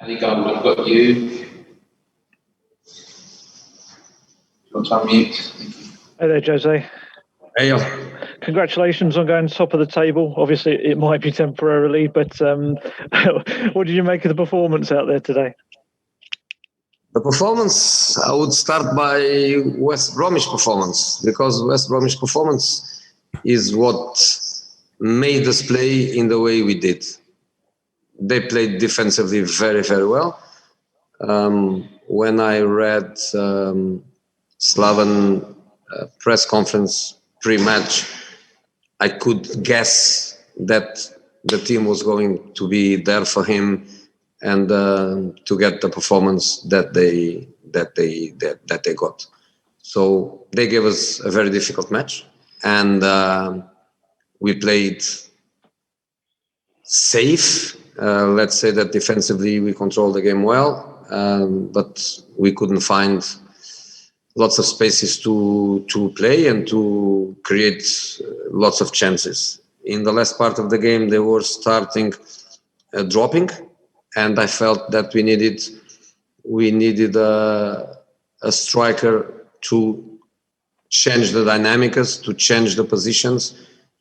Any goal I've got you. You want to unmute? Hey there, Jose. Hey, yo. Congratulations on going top of the table. Obviously, it might be temporarily, but what did you make of the performance out there today? The performance, I would start by West Bromwich performance, because West Bromwich performance is what made us play in the way we did. They played defensively very, very well. When I read Slaven press conference pre-match, I could guess that the team was going to be there for him and to get the performance that they got. So they gave us a very difficult match, and we played safe. Let's say that defensively we controlled the game well, but we couldn't find lots of spaces to play and to create lots of chances. In the last part of the game, they were starting dropping, and I felt that we needed a striker to change the dynamics, to change the positions,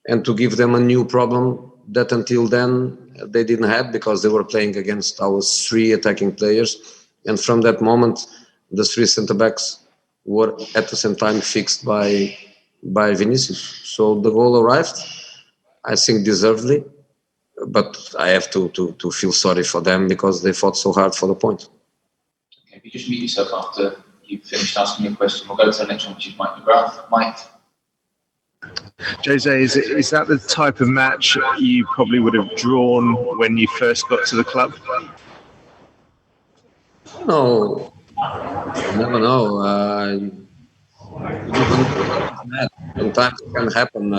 and to give them a new problem that until then they didn't have, because they were playing against our three attacking players. And from that moment, the three centre-backs were at the same time fixed by Vinicius. So the goal arrived, I think deservedly, but I have to feel sorry for them because they fought so hard for the point. Okay, if you just mute yourself after you've finished asking your question, we'll go to the next one, which is Mike McGrath. Mike. Jose, is that the type of match you probably would have drawn when you first got to the club? No, you never know. Sometimes it can happen.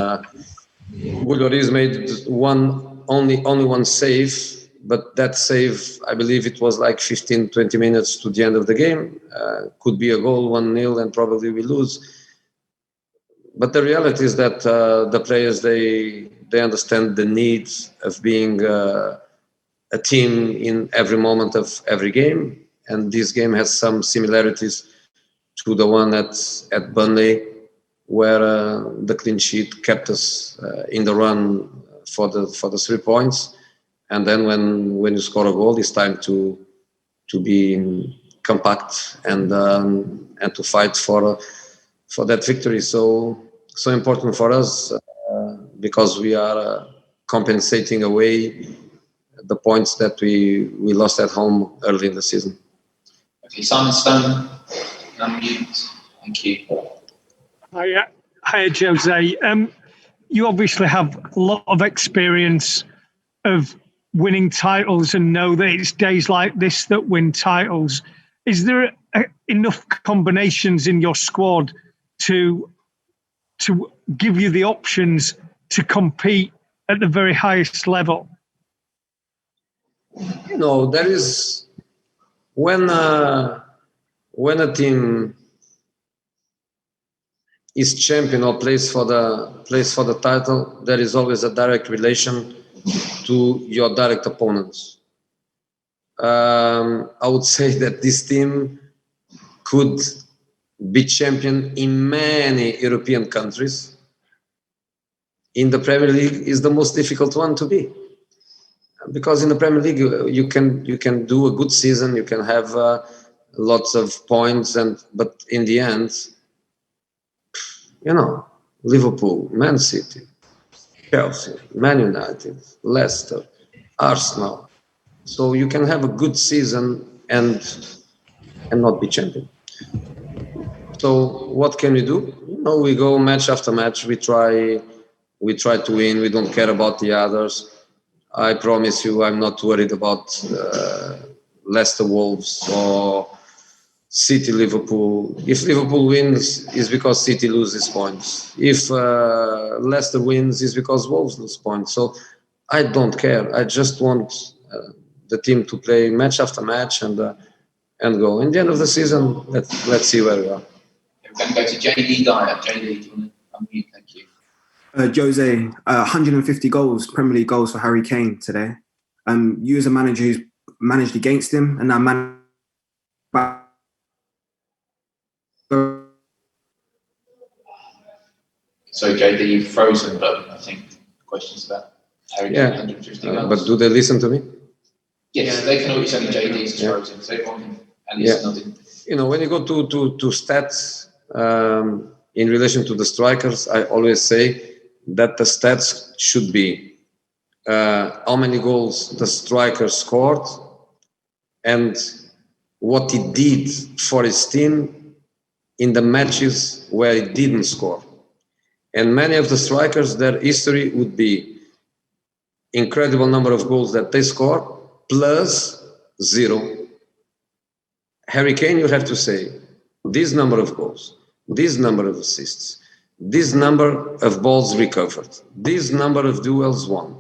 Lloris made only one save, but that save, I believe it was like 15, 20 minutes to the end of the game. Could be a goal, 1-0, and probably we lose. But the reality is that the players, they understand the need of being a team in every moment of every game. And this game has some similarities to the one at Burnley, where the clean sheet kept us in the run for the 3 points. And then when you score a goal, it's time to be compact and to fight for that victory. So important for us because we are compensating away the points that we lost at home early in the season. Okay, Simon Stone, unmute. Thank you. Hi, Jose. You obviously have a lot of experience of winning titles and know that it's days like this that win titles. Is there enough combinations in your squad to give you the options to compete at the very highest level? There is when a team is champion or plays for the title, there is always a direct relation to your direct opponents. I would say that this team could be champion in many European countries. In the Premier League is the most difficult one to be, because in the Premier League you can do a good season, you can have lots of points, but in the end, Liverpool, Man City, Chelsea, Man United, Leicester, Arsenal. So you can have a good season and not be champion. So what can we do? We go match after match. We try to win. We don't care about the others. I promise you, I'm not worried about Leicester Wolves or City Liverpool. If Liverpool wins, it's because City loses points. If Leicester wins, it's because Wolves lose points. So I don't care. I just want the team to play match after match and go. In the end of the season, let's see where we are. We're going to go to JD Dyer. JD, do you want to unmute? Thank you. Jose, 150 goals, Premier League goals for Harry Kane today. You as a manager who's managed against him and now managed back. So JD, you've frozen, but I think questions about Harry Kane 150 goals. But do they listen to me? Yes, they can always only JD's frozen, so everyone can at least nothing. You know, when you go to stats in relation to the strikers, I always say that the stats should be how many goals the striker scored and what he did for his team in the matches where he didn't score. And many of the strikers, their history would be incredible number of goals that they score plus 0. Harry Kane, you have to say this number of goals, this number of assists, this number of balls recovered, this number of duels won,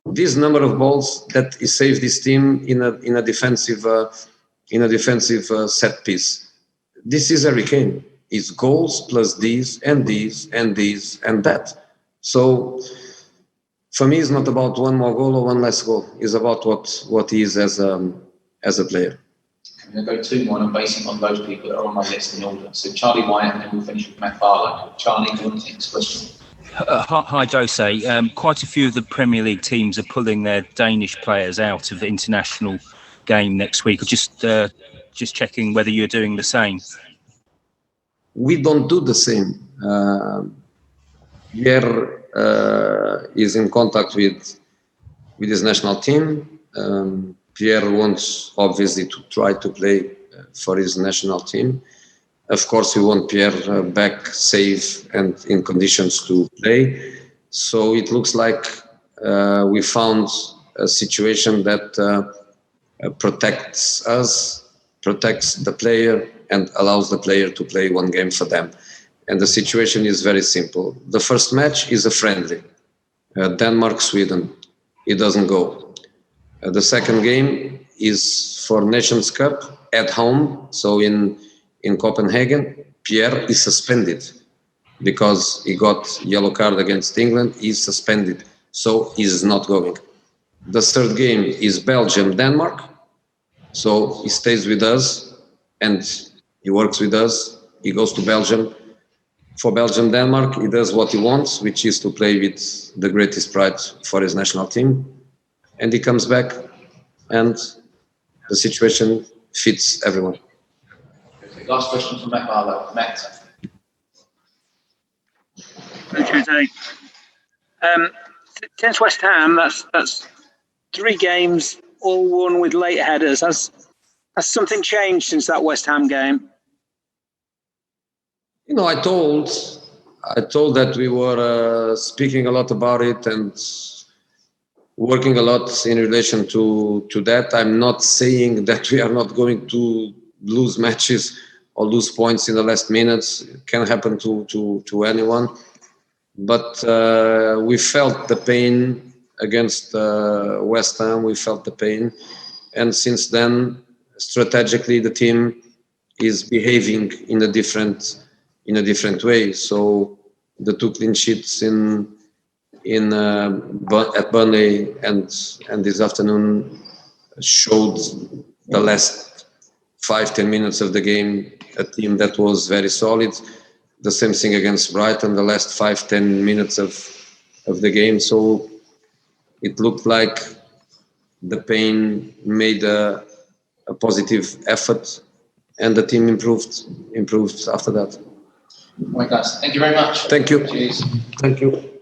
this number of balls that he saved his team in a defensive set piece. This is Harry Kane. It's goals plus these and these and these and that. So for me, it's not about one more goal or one less goal. It's about what he is as a player. I'm going to go 2 more, and I'm basing on those people that are on my list in order. So Charlie Wyatt, and then we'll finish with Matt Barlow. Charlie, do you want to take this question? Hi, Jose. Quite a few of the Premier League teams are pulling their Danish players out of the international game next week. Just checking whether you're doing the same. We don't do the same. Pierre is in contact with his national team. Pierre wants, obviously, to try to play for his national team. Of course, we want Pierre back safe and in conditions to play. So it looks like we found a situation that protects us, protects the player, and allows the player to play one game for them. And the situation is very simple. The first match is a friendly, Denmark-Sweden. It doesn't go. The second game is for Nations Cup at home. So in Copenhagen, Pierre is suspended because he got yellow card against England. He's suspended, so he's not going. The third game is Belgium-Denmark. So he stays with us and he works with us. He goes to Belgium. For Belgium-Denmark, he does what he wants, which is to play with the greatest pride for his national team. And he comes back and the situation fits everyone. Okay, last question from Matt Barlow. Matt. Thanks, Jose. Since West Ham, that's 3 games, all won with late headers. Has something changed since that West Ham game? You know, I told that we were speaking a lot about it and working a lot in relation to that. I'm not saying that we are not going to lose matches or lose points in the last minutes. It can happen to anyone. But we felt the pain against West Ham. We felt the pain. And since then, strategically, the team is behaving in a different way. So the 2 clean sheets at Burnley and this afternoon showed the last 5-10 minutes of the game, a team that was very solid. The same thing against Brighton, the last 5-10 minutes of the game. So it looked like the pain made a positive effort, and the team improved after that. All right, guys. Thank you very much. Thank you. Cheers. Thank you.